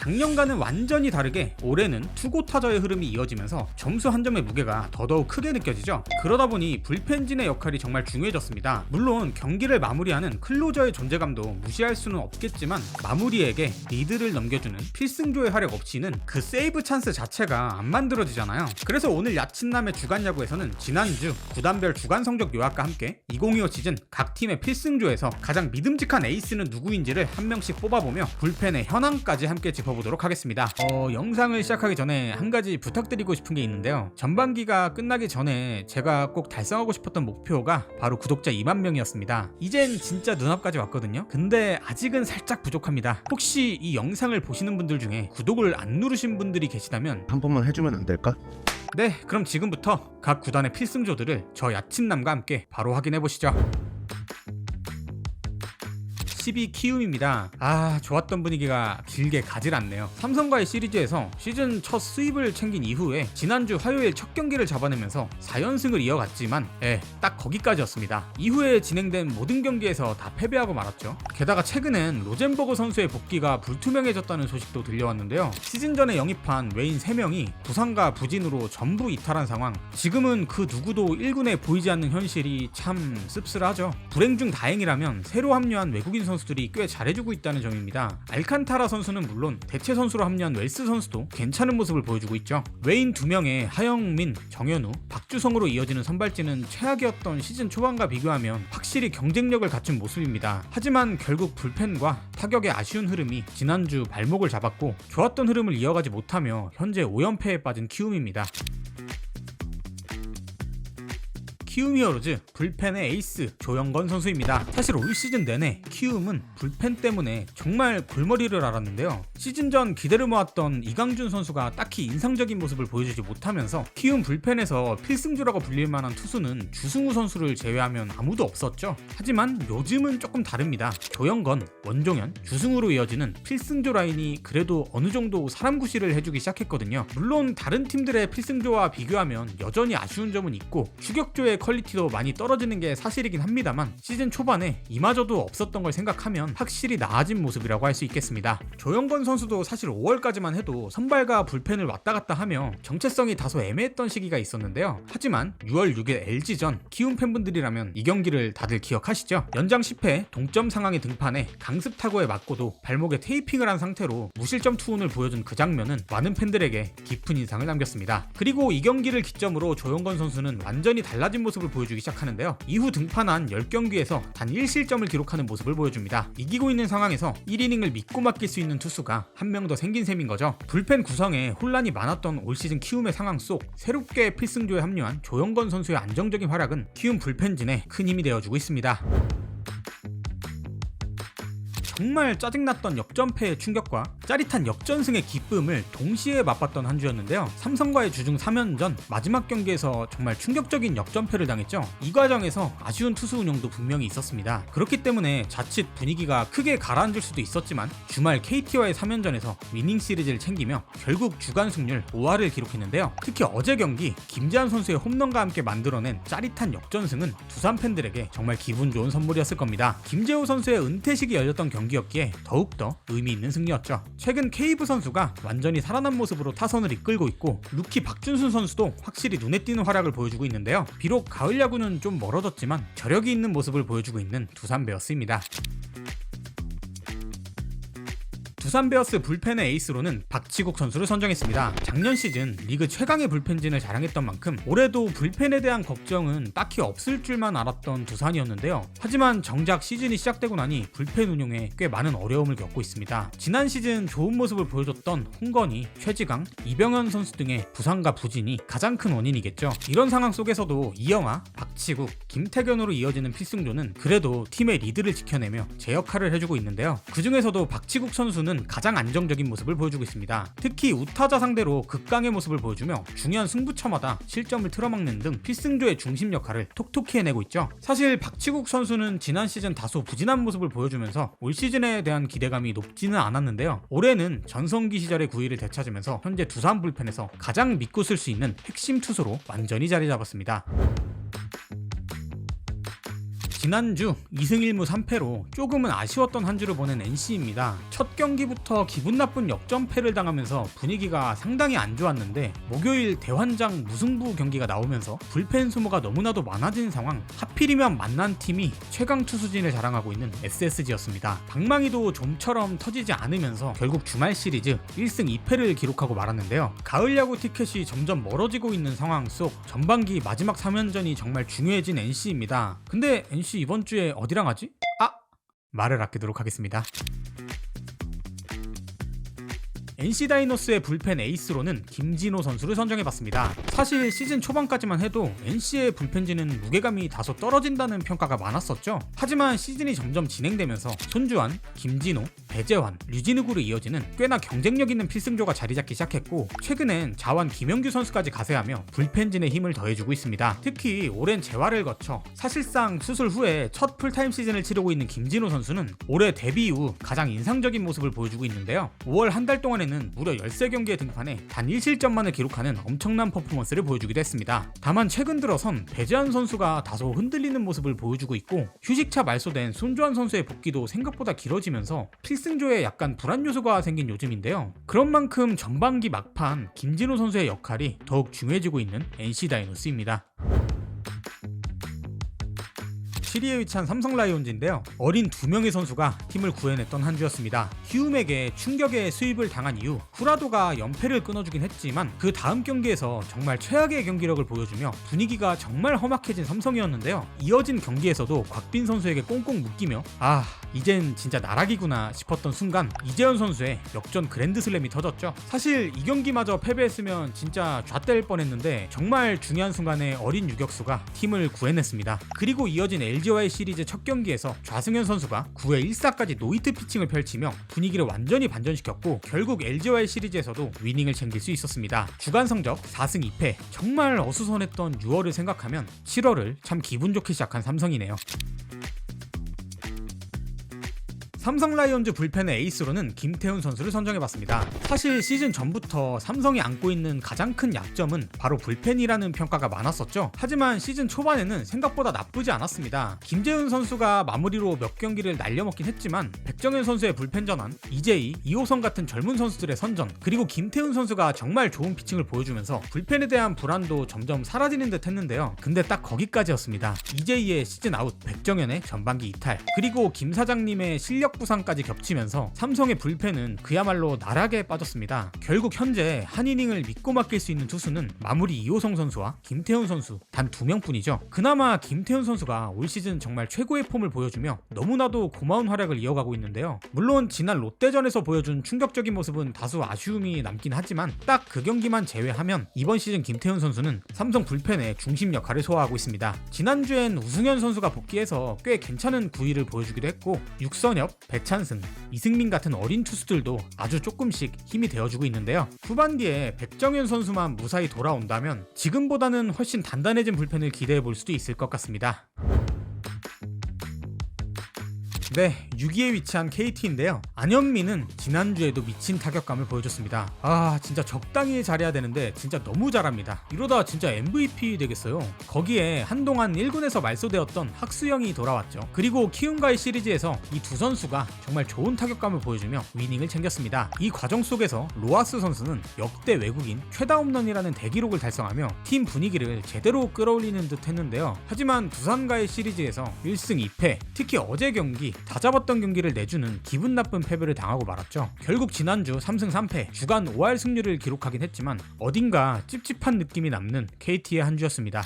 작년과는 완전히 다르게 올해는 투고 타자의 흐름이 이어지면서 점수 한 점의 무게가 더더욱 크게 느껴지죠. 그러다 보니 불펜진의 역할이 정말 중요해졌습니다. 물론 경기를 마무리하는 클로저의 존재감도 무시할 수는 없겠지만 마무리에게 리드를 넘겨주는 필승조의 활약 없이는 그 세이브 찬스 자체가 안 만들어지잖아요. 그래서 오늘 야친남의 주간 야구에서는 지난주 구단별 주간 성적 요약과 함께 2025 시즌 각 팀의 필승조에서 가장 믿음직한 에이스는 누구인지를 한 명씩 뽑아보며 불펜의 현황까지 함께 짚어보도록 하겠습니다. 영상을 시작하기 전에 한 가지 부탁드리고 싶은 게 있는데요. 전반기가 끝나기 전에 제가 꼭 달성하고 싶었던 목표가 바로 구독자 2만 명이었습니다. 이젠 진짜 눈앞까지 왔거든요. 근데 아직은 살짝 부족합니다. 혹시 이 영상을 보시는 분들 중에 구독을 안 누르신 분들이 계시다면 한 번만 해주면 안 될까? 네, 그럼 지금부터 각 구단의 필승조들을 저 야친남과 함께 바로 확인해 보시죠. 12 키움입니다. 좋았던 분위기가 길게 가질 않네요. 삼성과의 시리즈에서 시즌 첫 수입을 챙긴 이후에 지난주 화요일 첫 경기를 잡아내면서 4연승을 이어갔지만 딱 거기까지였습니다. 이후에 진행된 모든 경기에서 다 패배하고 말았죠. 게다가 최근엔 로젠버그 선수의 복귀가 불투명해졌다는 소식도 들려왔는데요. 시즌 전에 영입한 외인 3명이 부상과 부진으로 전부 이탈한 상황. 지금은 그 누구도 1군에 보이지 않는 현실이 참 씁쓸하죠. 불행 중 다행이라면 새로 합류한 외국인 선수들이 꽤 잘해주고 있다는 점입니다. 알칸타라 선수는 물론 대체 선수로 합류한 웰스 선수도 괜찮은 모습을 보여주고 있죠. 외인 2명의 하영민, 정현우, 박주성으로 이어지는 선발진은 최악이었던 시즌 초반과 비교하면 확실히 경쟁력을 갖춘 모습입니다. 하지만 결국 불펜과 타격의 아쉬운 흐름이 지난주 발목을 잡았고 좋았던 흐름을 이어가지 못하며 현재 5연패에 빠진 키움입니다. 키움 히어로즈 불펜의 에이스 조영건 선수입니다. 사실 올 시즌 내내 키움은 불펜 때문에 정말 골머리를 앓았는데요. 시즌 전 기대를 모았던 이강준 선수가 딱히 인상적인 모습을 보여주지 못하면서 키움 불펜에서 필승조라고 불릴 만한 투수는 주승우 선수를 제외하면 아무도 없었죠. 하지만 요즘은 조금 다릅니다. 조영건, 원종현, 주승우로 이어지는 필승조 라인이 그래도 어느 정도 사람 구실을 해주기 시작했거든요. 물론 다른 팀들의 필승조와 비교하면 여전히 아쉬운 점은 있고 추격조의 퀄리티도 많이 떨어지는 게 사실이긴 합니다만 시즌 초반에 이마저도 없었던 걸 생각하면 확실히 나아진 모습이라고 할 수 있겠습니다. 조영건 선수도 사실 5월까지만 해도 선발과 불펜을 왔다 갔다 하며 정체성이 다소 애매했던 시기가 있었는데요. 하지만 6월 6일 LG전 키움 팬분들이라면 이 경기를 다들 기억하시죠? 연장 10회 동점 상황에 등판해 강습 타구에 맞고도 발목에 테이핑을 한 상태로 무실점 투혼을 보여준 그 장면은 많은 팬들에게 깊은 인상을 남겼습니다. 그리고 이 경기를 기점으로 조영건 선수는 완전히 달라진 모습을 보여주기 시작하는데요. 이후 등판한 10경기에서 단 1실점을 기록하는 모습을 보여줍니다. 이기고 있는 상황에서 1이닝을 믿고 맡길 수 있는 투수가 한 명 더 생긴 셈인 거죠. 불펜 구성에 혼란이 많았던 올 시즌 키움의 상황 속 새롭게 필승조에 합류한 조영건 선수의 안정적인 활약은 키움 불펜진에 큰 힘이 되어주고 있습니다. 정말 짜증났던 역전패의 충격과 짜릿한 역전승의 기쁨을 동시에 맛봤던 한 주였는데요. 삼성과의 주중 3연전 마지막 경기에서 정말 충격적인 역전패를 당했죠. 이 과정에서 아쉬운 투수 운영도 분명히 있었습니다. 그렇기 때문에 자칫 분위기가 크게 가라앉을 수도 있었지만 주말 KT와의 3연전에서 위닝 시리즈를 챙기며 결국 주간 승률 5할을 기록했는데요. 특히 어제 경기 김재환 선수의 홈런과 함께 만들어낸 짜릿한 역전승은 두산 팬들에게 정말 기분 좋은 선물이었을 겁니다. 김재호 선수의 은퇴식이 열렸던 경기였기에 더욱더 의미 있는 승리였죠. 최근 케이브 선수가 완전히 살아난 모습으로 타선을 이끌고 있고 루키 박준순 선수도 확실히 눈에 띄는 활약을 보여주고 있는데요. 비록 가을 야구는 좀 멀어졌지만 저력이 있는 모습을 보여주고 있는 두산 베어스입니다. 두산 베어스 불펜의 에이스로는 박치국 선수를 선정했습니다. 작년 시즌 리그 최강의 불펜진을 자랑했던 만큼 올해도 불펜에 대한 걱정은 딱히 없을 줄만 알았던 두산이었는데요. 하지만 정작 시즌이 시작되고 나니 불펜 운용에 꽤 많은 어려움을 겪고 있습니다. 지난 시즌 좋은 모습을 보여줬던 홍건희, 최지강, 이병현 선수 등의 부상과 부진이 가장 큰 원인이겠죠. 이런 상황 속에서도 이영하, 박치국, 김태견으로 이어지는 필승조는 그래도 팀의 리드를 지켜내며 제 역할을 해주고 있는데요. 그 중에서도 박치국 선수는 가장 안정적인 모습을 보여주고 있습니다. 특히 우타자 상대로 극강의 모습을 보여주며 중요한 승부처마다 실점을 틀어막는 등 필승조의 중심 역할을 톡톡히 해내고 있죠. 사실 박치국 선수는 지난 시즌 다소 부진한 모습을 보여주면서 올 시즌에 대한 기대감이 높지는 않았는데요. 올해는 전성기 시절의 구위를 되찾으면서 현재 두산 불펜에서 가장 믿고 쓸 수 있는 핵심 투수로 완전히 자리 잡았습니다. 지난주 2승 1무 3패로 조금은 아쉬웠던 한 주를 보낸 NC입니다. 첫 경기부터 기분 나쁜 역전패를 당하면서 분위기가 상당히 안 좋았는데 목요일 대환장 무승부 경기가 나오면서 불펜 소모가 너무나도 많아진 상황, 하필이면 만난 팀이 최강 투수진을 자랑하고 있는 SSG였습니다. 방망이도 좀처럼 터지지 않으면서 결국 주말 시리즈 1승 2패를 기록하고 말았는데요. 가을 야구 티켓이 점점 멀어지고 있는 상황 속 전반기 마지막 3연전이 정말 중요해진 NC입니다. 근데 NC 이번 주에 어디랑 하지? 말을 아끼도록 하겠습니다. NC 다이노스의 불펜 에이스로는 김진호 선수를 선정해봤습니다. 사실 시즌 초반까지만 해도 NC의 불펜진은 무게감이 다소 떨어진다는 평가가 많았었죠. 하지만 시즌이 점점 진행되면서 손주환, 김진호, 배재환, 류진욱으로 이어지는 꽤나 경쟁력 있는 필승조가 자리잡기 시작했고, 최근엔 자완 김영규 선수까지 가세하며 불펜진의 힘을 더해주고 있습니다. 특히 오랜 재활을 거쳐 사실상 수술 후에 첫 풀타임 시즌을 치르고 있는 김진호 선수는 올해 데뷔 이후 가장 인상적인 모습을 보여주고 있는데요. 5월 한 달 동안에는 무려 13경기에 등판해 단 1실점만을 기록하는 엄청난 퍼포먼스를 보여주기도 했습니다. 다만 최근 들어선 배재환 선수가 다소 흔들리는 모습을 보여주고 있고, 휴식차 말소된 손주환 선수의 복귀도 생각보다 길어지면서 필승조에 약간 불안 요소가 생긴 요즘인데요. 그런 만큼 전반기 막판 김진호 선수의 역할이 더욱 중요해지고 있는 NC 다이노스입니다. 7위에 위치한 삼성 라이온즈인데요. 어린 2명의 선수가 팀을 구해냈던 한 주였습니다. 히움에게 충격의 수입을 당한 이후 후라도가 연패를 끊어주긴 했지만 그 다음 경기에서 정말 최악의 경기력을 보여주며 분위기가 정말 험악해진 삼성이었는데요. 이어진 경기에서도 곽빈 선수에게 꽁꽁 묶이며 이젠 진짜 나락이구나 싶었던 순간 이재현 선수의 역전 그랜드슬램이 터졌죠. 사실 이 경기마저 패배했으면 진짜 좌뗄 뻔했는데 정말 중요한 순간에 어린 유격수가 팀을 구해냈습니다. 그리고 이어진 LG와의 시리즈 첫 경기에서 좌승현 선수가 9회 1사까지 노히트 피칭을 펼치며 분위기를 완전히 반전시켰고, 결국 LG와의 시리즈에서도 위닝을 챙길 수 있었습니다. 주간 성적 4승 2패, 정말 어수선했던 6월을 생각하면 7월을 참 기분 좋게 시작한 삼성이네요. 삼성 라이온즈 불펜의 에이스로는 김태훈 선수를 선정해봤습니다. 사실 시즌 전부터 삼성이 안고 있는 가장 큰 약점은 바로 불펜이라는 평가가 많았었죠. 하지만 시즌 초반에는 생각보다 나쁘지 않았습니다. 김재훈 선수가 마무리로 몇 경기를 날려먹긴 했지만 백정현 선수의 불펜 전환, 이재희, 이호성 같은 젊은 선수들의 선전, 그리고 김태훈 선수가 정말 좋은 피칭을 보여주면서 불펜에 대한 불안도 점점 사라지는 듯 했는데요. 근데 딱 거기까지였습니다. 이재희의 시즌 아웃, 백정현의 전반기 이탈, 그리고 김 사장님의 실력 부상까지 겹치면서 삼성의 불펜은 그야말로 나락에 빠졌습니다. 결국 현재 한 이닝을 믿고 맡길 수 있는 투수는 마무리 이호성 선수와 김태훈 선수 단 2명뿐이죠. 그나마 김태훈 선수가 올 시즌 정말 최고의 폼을 보여주며 너무나도 고마운 활약을 이어가고 있는데요. 물론 지난 롯데전에서 보여준 충격적인 모습은 다소 아쉬움이 남긴 하지만 딱 그 경기만 제외하면 이번 시즌 김태훈 선수는 삼성 불펜의 중심 역할을 소화하고 있습니다. 지난주엔 우승현 선수가 복귀해서 꽤 괜찮은 구위를 보여주기도 했고, 육선엽, 배찬승, 이승민 같은 어린 투수들도 아주 조금씩 힘이 되어주고 있는데요. 후반기에 백정현 선수만 무사히 돌아온다면 지금보다는 훨씬 단단해진 불펜을 기대해볼 수도 있을 것 같습니다. 네, 6위에 위치한 KT인데요. 안현민은 지난주에도 미친 타격감을 보여줬습니다. 진짜 적당히 잘해야 되는데 진짜 너무 잘합니다. 이러다 진짜 MVP 되겠어요. 거기에 한동안 1군에서 말소되었던 학수형이 돌아왔죠. 그리고 키움과의 시리즈에서 이 두 선수가 정말 좋은 타격감을 보여주며 위닝을 챙겼습니다. 이 과정 속에서 로하스 선수는 역대 외국인 최다 홈런이라는 대기록을 달성하며 팀 분위기를 제대로 끌어올리는 듯 했는데요. 하지만 두산과의 시리즈에서 1승 2패, 특히 어제 경기 다 잡았던 경기를 내주는 기분 나쁜 패배를 당하고 말았죠. 결국 지난주 3승 3패, 주간 5할 승률을 기록하긴 했지만 어딘가 찝찝한 느낌이 남는 KT의 한 주였습니다.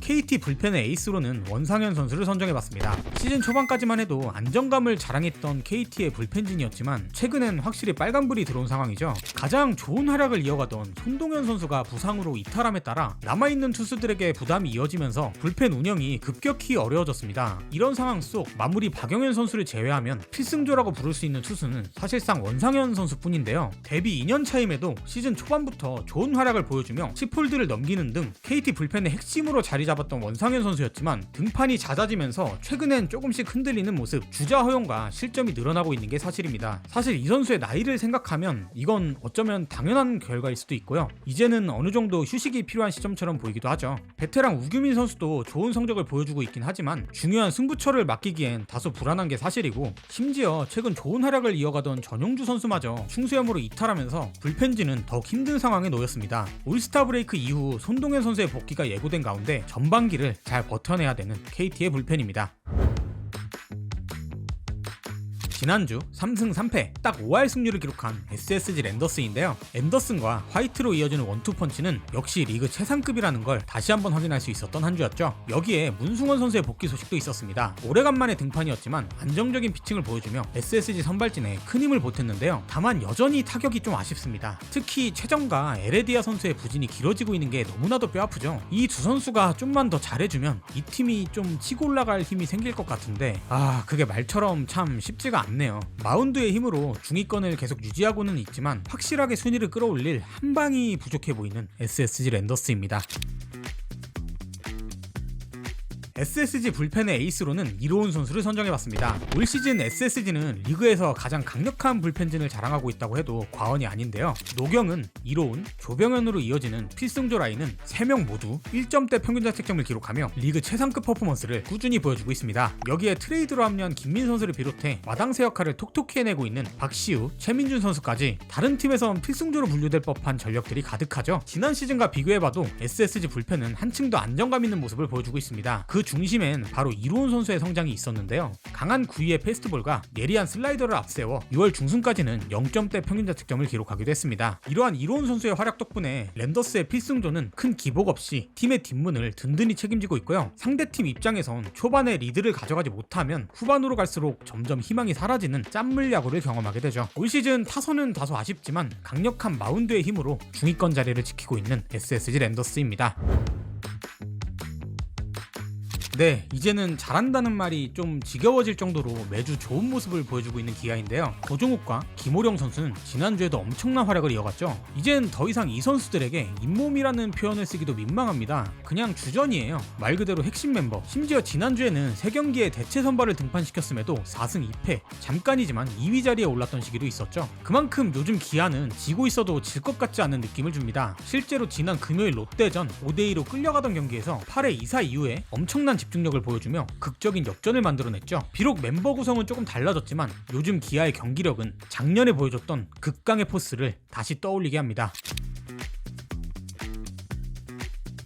KT 불펜의 에이스로는 원상현 선수를 선정해봤습니다. 시즌 초반까지만 해도 안정감을 자랑했던 KT의 불펜진이었지만 최근엔 확실히 빨간불이 들어온 상황이죠. 가장 좋은 활약을 이어가던 손동현 선수가 부상으로 이탈함에 따라 남아있는 투수들에게 부담이 이어지면서 불펜 운영이 급격히 어려워졌습니다. 이런 상황 속 마무리 박영현 선수를 제외하면 필승조라고 부를 수 있는 투수는 사실상 원상현 선수뿐인데요. 데뷔 2년 차임에도 시즌 초반부터 좋은 활약을 보여주며 10홀드를 넘기는 등 KT 불펜의 핵심으로 자리 잡았던 잡았던 원상현 선수였지만 등판이 잦아지면서 최근엔 조금씩 흔들리는 모습, 주자 허용과 실점이 늘어나고 있는 게 사실입니다. 사실 이 선수의 나이를 생각하면 이건 어쩌면 당연한 결과일 수도 있고요. 이제는 어느 정도 휴식이 필요한 시점처럼 보이기도 하죠. 베테랑 우규민 선수도 좋은 성적을 보여주고 있긴 하지만 중요한 승부처를 맡기기엔 다소 불안한 게 사실이고, 심지어 최근 좋은 활약을 이어가던 전용주 선수마저 충수염으로 이탈하면서 불펜진은 더욱 힘든 상황에 놓였습니다. 올스타 브레이크 이후 손동현 선수의 복귀가 예고된 가운데 전반기를 잘 버텨내야 되는 KT의 불펜입니다. 지난주 3승 3패 딱 5할 승률을 기록한 SSG 랜더스인데요. 앤더슨과 화이트로 이어지는 원투펀치는 역시 리그 최상급이라는 걸 다시 한번 확인할 수 있었던 한 주였죠. 여기에 문승원 선수의 복귀 소식도 있었습니다. 오래간만에 등판이었지만 안정적인 피칭을 보여주며 SSG 선발진에 큰 힘을 보탰는데요. 다만 여전히 타격이 좀 아쉽습니다. 특히 최정과 에레디아 선수의 부진이 길어지고 있는 게 너무나도 뼈아프죠. 이 두 선수가 좀만 더 잘해주면 이 팀이 좀 치고 올라갈 힘이 생길 것 같은데 그게 말처럼 참 쉽지가 않네요. 마운드의 힘으로 중위권을 계속 유지하고는 있지만 확실하게 순위를 끌어올릴 한 방이 부족해 보이는 SSG 랜더스입니다. SSG 불펜의 에이스로는 이로운 선수를 선정해봤습니다. 올 시즌 SSG는 리그에서 가장 강력한 불펜진을 자랑하고 있다고 해도 과언이 아닌데요. 노경은, 이로운, 조병현으로 이어지는 필승조 라인은 3명 모두 1점대 평균 자책점을 기록하며 리그 최상급 퍼포먼스를 꾸준히 보여주고 있습니다. 여기에 트레이드로 합류한 김민 선수를 비롯해 마당새 역할을 톡톡히 해내고 있는 박시우, 최민준 선수까지 다른 팀에선 필승조로 분류될 법한 전력들이 가득하죠. 지난 시즌과 비교해봐도 SSG 불펜은 한층 더 안정감 있는 모습을 보여주고 있습니다. 그 중심엔 바로 이로운 선수의 성장이 있었는데요. 강한 구위의 패스트볼과 예리한 슬라이더를 앞세워 6월 중순까지는 0점대 평균 자책점을 기록하기도 했습니다. 이러한 이로운 선수의 활약 덕분에 랜더스의 필승조는 큰 기복 없이 팀의 뒷문을 든든히 책임지고 있고요. 상대팀 입장에선 초반에 리드를 가져가지 못하면 후반으로 갈수록 점점 희망이 사라지는 짠물 야구를 경험하게 되죠. 올 시즌 타선은 다소 아쉽지만 강력한 마운드의 힘으로 중위권 자리를 지키고 있는 SSG 랜더스입니다. 네, 이제는 잘한다는 말이 좀 지겨워질 정도로 매주 좋은 모습을 보여주고 있는 기아인데요. 조종욱과 김호령 선수는 지난주에도 엄청난 활약을 이어갔죠. 이젠 더 이상 이 선수들에게 잇몸이라는 표현을 쓰기도 민망합니다. 그냥 주전이에요. 말 그대로 핵심 멤버. 심지어 지난주에는 3경기에 대체 선발을 등판시켰음에도 4승 2패, 잠깐이지만 2위 자리에 올랐던 시기도 있었죠. 그만큼 요즘 기아는 지고 있어도 질 것 같지 않은 느낌을 줍니다. 실제로 지난 금요일 롯데전 5대2로 끌려가던 경기에서 8회 2사 이후에 엄청난 집중력을 보여주며 극적인 역전을 만들어냈죠. 비록 멤버 구성은 조금 달라졌지만 요즘 기아의 경기력은 작년에 보여줬던 극강의 포스를 다시 떠올리게 합니다.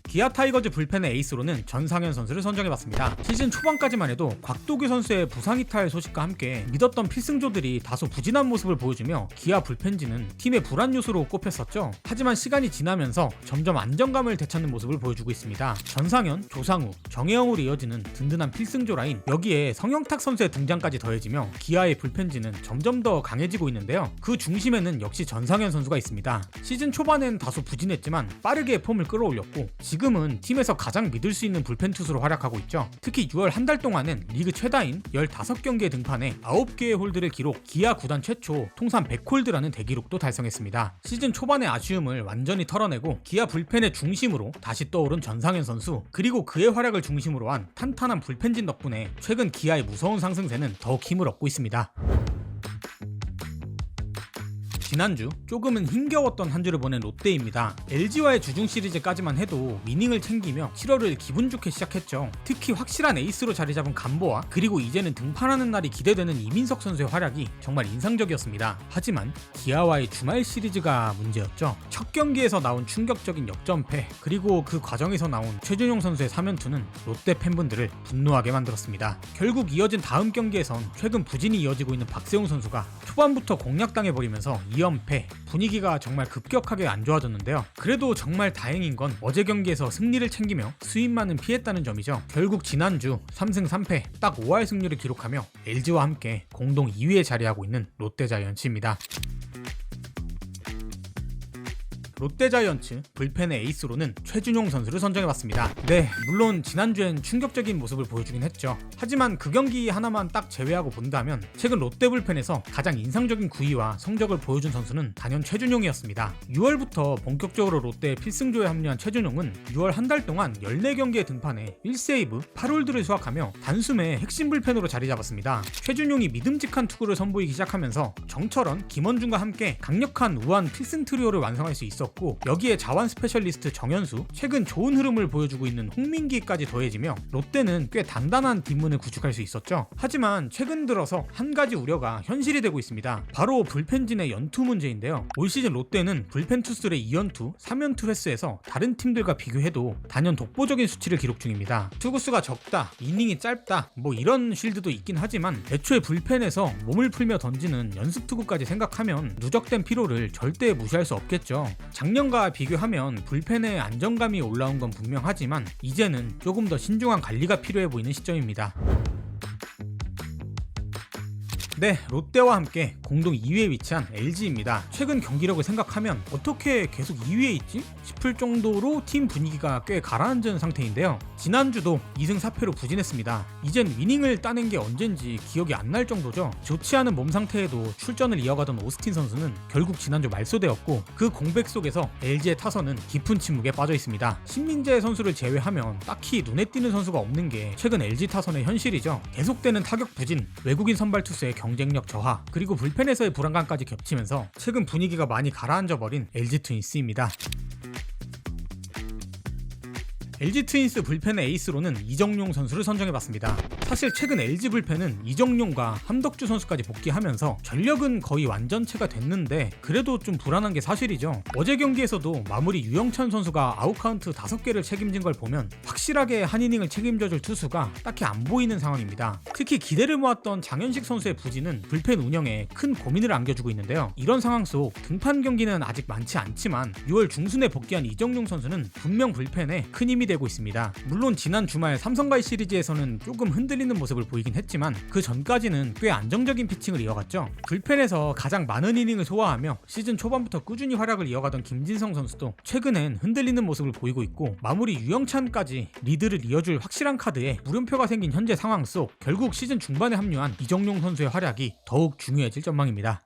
기아 타이거즈 불펜의 에이스로는 전상현 선수를 선정해봤습니다. 시즌 초반까지만 해도 곽도규 선수의 부상 이탈 소식과 함께 믿었던 필승조들이 다소 부진한 모습을 보여주며 기아 불펜진은 팀의 불안 요소로 꼽혔었죠. 하지만 시간이 지나면서 점점 안정감을 되찾는 모습을 보여주고 있습니다. 전상현, 조상우, 정혜영으로 이어지는 든든한 필승조 라인, 여기에 성영탁 선수의 등장까지 더해지며 기아의 불펜진은 점점 더 강해지고 있는데요. 그 중심에는 역시 전상현 선수가 있습니다. 시즌 초반엔 다소 부진했지만 빠르게 폼을 끌어올렸고 지금은 팀에서 가장 믿을 수 있는 불펜 투수로 활약하고 있죠. 특히 6월 한 달 동안은 리그 최다인 15경기에 등판해 9개의 홀드를 기록, 기아 구단 최초 통산 100홀드라는 대기록도 달성했습니다. 시즌 초반의 아쉬움을 완전히 털어내고 기아 불펜의 중심으로 다시 떠오른 전상현 선수, 그리고 그의 활약을 중심으로 한 탄탄한 불펜진 덕분에 최근 기아의 무서운 상승세는 더욱 힘을 얻고 있습니다. 지난주 조금은 힘겨웠던 한 주를 보낸 롯데입니다. LG와의 주중 시리즈까지만 해도 위닝을 챙기며 7월을 기분 좋게 시작했죠. 특히 확실한 에이스로 자리 잡은 간보와 그리고 이제는 등판하는 날이 기대되는 이민석 선수의 활약이 정말 인상적이었습니다. 하지만 기아와의 주말 시리즈가 문제였죠. 첫 경기에서 나온 충격적인 역전패, 그리고 그 과정에서 나온 최준용 선수의 3연투는 롯데 팬분들을 분노하게 만들었습니다. 결국 이어진 다음 경기에선 최근 부진이 이어지고 있는 박세웅 선수가 초반부터 공략당해버리면서 2연패, 분위기가 정말 급격하게 안 좋아졌는데요. 그래도 정말 다행인 건 어제 경기에서 승리를 챙기며 수입만은 피했다는 점이죠. 결국 지난주 3승 3패 딱 5할 승률을 기록하며 LG와 함께 공동 2위에 자리하고 있는 롯데자이언츠입니다. 롯데자이언츠 불펜의 에이스로는 최준용 선수를 선정해봤습니다. 네, 물론 지난주엔 충격적인 모습을 보여주긴 했죠. 하지만 그 경기 하나만 딱 제외하고 본다면 최근 롯데 불펜에서 가장 인상적인 구위와 성적을 보여준 선수는 단연 최준용이었습니다. 6월부터 본격적으로 롯데 필승조에 합류한 최준용은 6월 한 달 동안 14경기에 등판해 1세이브 8홀드를 수확하며 단숨에 핵심 불펜으로 자리 잡았습니다. 최준용이 믿음직한 투구를 선보이기 시작하면서 정철원, 김원중과 함께 강력한 우한 필승 트리오를 완성할 수 있었고, 여기에 자완 스페셜리스트 정현수, 최근 좋은 흐름을 보여주고 있는 홍민기까지 더해지며 롯데는 꽤 단단한 뒷문을 구축할 수 있었죠. 하지만 최근 들어서 한 가지 우려가 현실이 되고 있습니다. 바로 불펜진의 연투 문제인데요. 올 시즌 롯데는 불펜 투수들의 2연투, 3연투 횟수에서 다른 팀들과 비교해도 단연 독보적인 수치를 기록 중입니다. 투구수가 적다, 이닝이 짧다, 뭐 이런 쉴드도 있긴 하지만 애초에 불펜에서 몸을 풀며 던지는 연습 투구까지 생각하면 누적된 피로를 절대 무시할 수 없겠죠. 작년과 비교하면 불펜의 안정감이 올라온 건 분명하지만 이제는 조금 더 신중한 관리가 필요해 보이는 시점입니다. 네, 롯데와 함께 공동 2위에 위치한 LG입니다. 최근 경기력을 생각하면 어떻게 계속 2위에 있지? 싶을 정도로 팀 분위기가 꽤 가라앉은 상태인데요. 지난주도 2승 4패로 부진했습니다. 이젠 위닝을 따낸 게 언젠지 기억이 안 날 정도죠. 좋지 않은 몸 상태에도 출전을 이어가던 오스틴 선수는 결국 지난주 말소되었고, 그 공백 속에서 LG의 타선은 깊은 침묵에 빠져 있습니다. 신민재 선수를 제외하면 딱히 눈에 띄는 선수가 없는 게 최근 LG 타선의 현실이죠. 계속되는 타격 부진, 외국인 선발 투수의 경쟁력 저하, 그리고 불펜에서의 불안감까지 겹치면서 최근 분위기가 많이 가라앉아버린 LG 트윈스입니다. LG 트윈스 불펜의 에이스로는 이정용 선수를 선정해봤습니다. 사실 최근 LG 불펜은 이정용과 함덕주 선수까지 복귀하면서 전력은 거의 완전체가 됐는데 그래도 좀 불안한 게 사실이죠. 어제 경기에서도 마무리 유영찬 선수가 아웃카운트 5개를 책임진 걸 보면 확실하게 한 이닝을 책임져줄 투수가 딱히 안 보이는 상황입니다. 특히 기대를 모았던 장현식 선수의 부진은 불펜 운영에 큰 고민을 안겨주고 있는데요. 이런 상황 속 등판 경기는 아직 많지 않지만 6월 중순에 복귀한 이정용 선수는 분명 불펜에 큰 힘이 되고 있습니다. 물론 지난 주말 삼성과의 시리즈에서는 조금 흔들리는 모습을 보이긴 했지만 그 전까지는 꽤 안정적인 피칭을 이어갔죠. 불펜에서 가장 많은 이닝을 소화하며 시즌 초반부터 꾸준히 활약을 이어가던 김진성 선수도 최근엔 흔들리는 모습을 보이고 있고, 마무리 유영찬까지 리드를 이어줄 확실한 카드에 물음표가 생긴 현재 상황 속 결국 시즌 중반에 합류한 이정용 선수의 활약이 더욱 중요해질 전망입니다.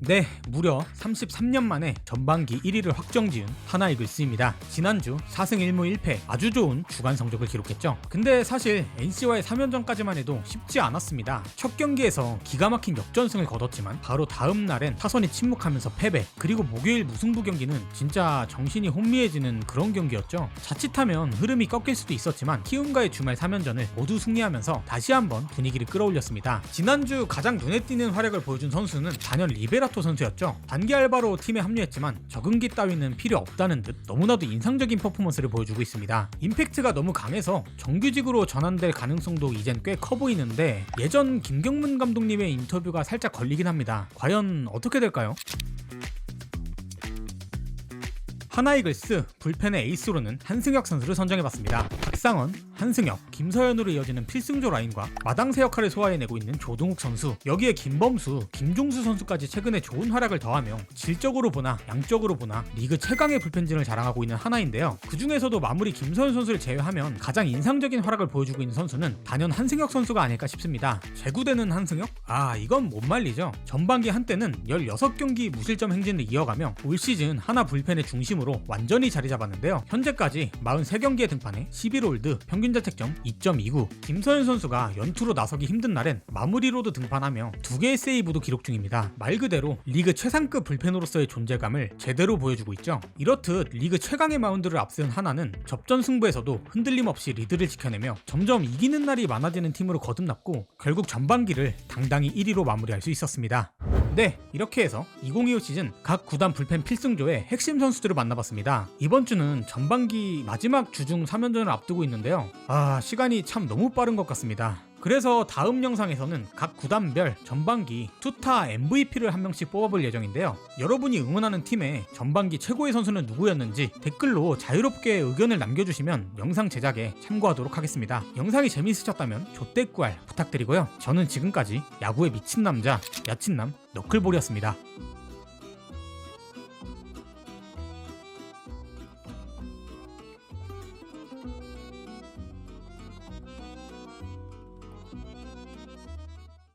네, 무려 33년 만에 전반기 1위를 확정지은 하나이글스입니다. 지난주 4승 1무 1패 아주 좋은 주간 성적을 기록했죠. 근데 사실 NC와의 3연전까지만 해도 쉽지 않았습니다. 첫 경기에서 기가 막힌 역전승을 거뒀지만 바로 다음 날엔 타선이 침묵하면서 패배, 그리고 목요일 무승부 경기는 진짜 정신이 혼미해지는 그런 경기였죠. 자칫하면 흐름이 꺾일 수도 있었지만 키움과의 주말 3연전을 모두 승리하면서 다시 한번 분위기를 끌어올렸습니다. 지난주 가장 눈에 띄는 활약을 보여준 선수는 단연 리베라토 선수였죠. 단기 알바로 팀에 합류했지만 적응기 따위는 필요 없다는 듯 너무나도 인상적인 퍼포먼스를 보여주고 있습니다. 임팩트가 너무 강해서 정규직으로 전환될 가능성도 이젠 꽤 커 보이는데 예전 김경문 감독님의 인터뷰가 살짝 걸리긴 합니다. 과연 어떻게 될까요? 하나이글스 불펜의 에이스로는 한승혁 선수를 선정해봤습니다. 박상원, 한승혁, 김서현으로 이어지는 필승조 라인과 마당새 역할을 소화해내고 있는 조동욱 선수, 여기에 김범수, 김종수 선수까지 최근에 좋은 활약을 더하며 질적으로 보나 양적으로 보나 리그 최강의 불펜진을 자랑하고 있는 하나인데요. 그 중에서도 마무리 김서현 선수를 제외하면 가장 인상적인 활약을 보여주고 있는 선수는 단연 한승혁 선수가 아닐까 싶습니다. 재구되는 한승혁? 이건 못 말리죠. 전반기 한때는 16경기 무실점 행진을 이어가며 올 시즌 하나 불펜의 중심으로 완전히 자리 잡았는데요. 현재까지 43경기에 등판해 11홀드, 평균 자책점 2.29. 김서현 선수가 연투로 나서기 힘든 날엔 마무리로도 등판하며 2개의 세이브도 기록 중입니다. 말 그대로 리그 최상급 불펜으로서의 존재감을 제대로 보여주고 있죠. 이렇듯 리그 최강의 마운드를 앞세운 하나는 접전 승부에서도 흔들림 없이 리드를 지켜내며 점점 이기는 날이 많아지는 팀으로 거듭났고 결국 전반기를 당당히 1위로 마무리할 수 있었습니다. 네, 이렇게 해서 2025 시즌 각 구단 불펜 필승조의 핵심 선수들을 만나봤습니다. 이번 주는 전반기 마지막 주중 3연전을 앞두고 있는데요. 시간이 참 너무 빠른 것 같습니다. 그래서 다음 영상에서는 각 구단별 전반기 투타 MVP를 한 명씩 뽑아볼 예정인데요. 여러분이 응원하는 팀의 전반기 최고의 선수는 누구였는지 댓글로 자유롭게 의견을 남겨주시면 영상 제작에 참고하도록 하겠습니다. 영상이 재미있으셨다면 조댓구알 부탁드리고요. 저는 지금까지 야구에 미친 남자 야친남 너클볼이었습니다.